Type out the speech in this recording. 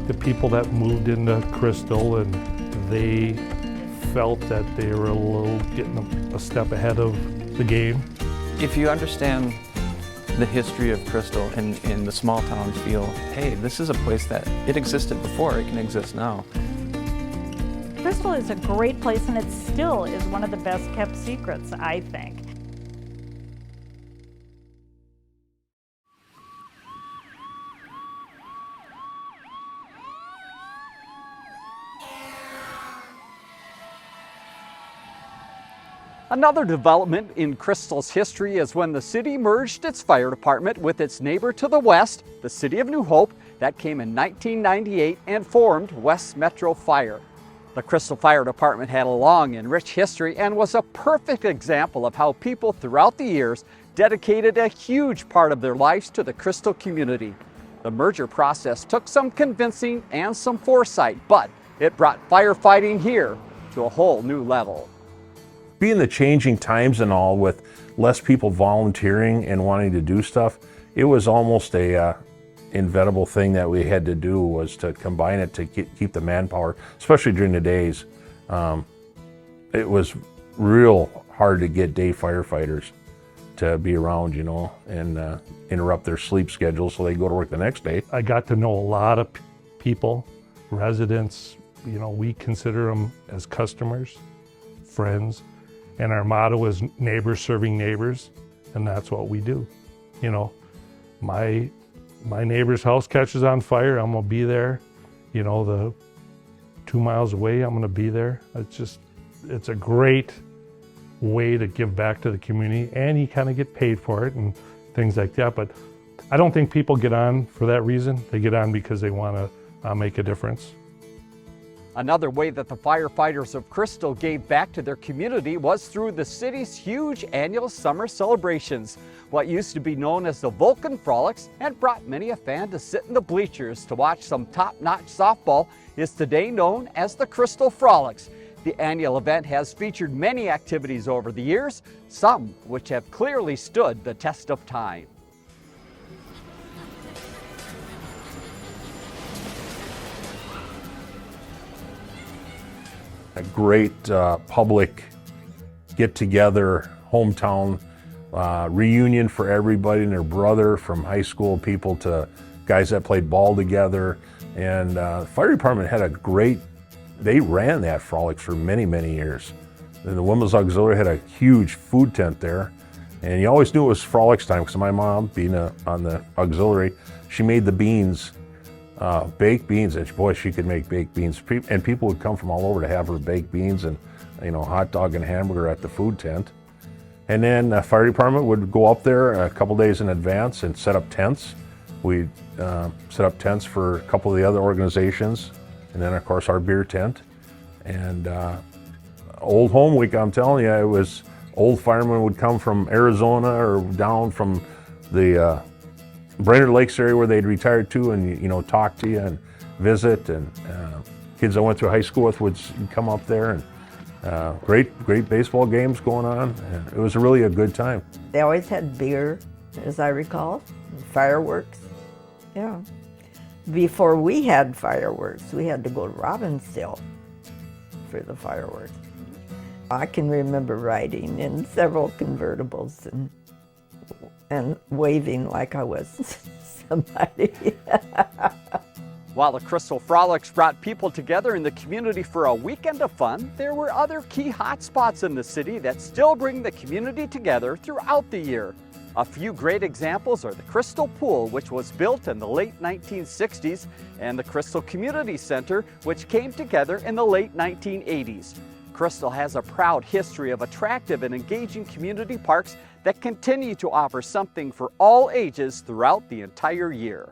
the people that moved into Crystal, and they felt that they were getting a step ahead of the game. If you understand the history of Crystal and in the small town feel, hey, this is a place that it existed before, it can exist now. Crystal is a great place, and it still is one of the best kept secrets, I think. Another development in Crystal's history is when the city merged its fire department with its neighbor to the west, the city of New Hope. That came in 1998 and formed West Metro Fire. The Crystal Fire Department had a long and rich history and was a perfect example of how people throughout the years dedicated a huge part of their lives to the Crystal community. The merger process took some convincing and some foresight, but it brought firefighting here to a whole new level. Being the changing times and all, with less people volunteering and wanting to do stuff, it was almost a inevitable thing that we had to do, was to combine it to keep the manpower, especially during the days. It was real hard to get day firefighters to be around, you know, and interrupt their sleep schedule so they go to work the next day. I got to know a lot of people, residents, you know, we consider them as customers, friends. And our motto is neighbors serving neighbors, and that's what we do. You know, my neighbor's house catches on fire, I'm gonna be there. You know, the 2 miles away, I'm gonna be there. It's a great way to give back to the community, and you kind of get paid for it and things like that. But I don't think people get on for that reason. They get on because they wanna make a difference. Another way that the firefighters of Crystal gave back to their community was through the city's huge annual summer celebrations. What used to be known as the Vulcan Frolics and brought many a fan to sit in the bleachers to watch some top-notch softball is today known as the Crystal Frolics. The annual event has featured many activities over the years, some which have clearly stood the test of time. A great public get-together, hometown reunion for everybody and their brother, from high school people to guys that played ball together. And the fire department had they ran that Frolics for many, many years. And the Women's Auxiliary had a huge food tent there. And you always knew it was Frolics time, because my mom, being on the auxiliary, she made the beans. Baked beans, and boy, she could make baked beans. And people would come from all over to have her baked beans and, you know, hot dog and hamburger at the food tent. And then the fire department would go up there a couple days in advance and set up tents. We'd set up tents for a couple of the other organizations, and then of course our beer tent. And Old Home Week, I'm telling you, it was old firemen would come from Arizona or down from the Brainerd Lakes area where they'd retired to, and, you know, talk to you and visit. And kids I went through high school with would come up there, and great baseball games going on. And it was really a good time. They always had beer, as I recall, and fireworks. Yeah. Before we had fireworks, we had to go to Robbinsdale for the fireworks. I can remember riding in several convertibles and waving like I was somebody. While the Crystal Frolics brought people together in the community for a weekend of fun, there were other key hotspots in the city that still bring the community together throughout the year. A few great examples are the Crystal Pool, which was built in the late 1960s, and the Crystal Community Center, which came together in the late 1980s. Crystal has a proud history of attractive and engaging community parks that continue to offer something for all ages throughout the entire year.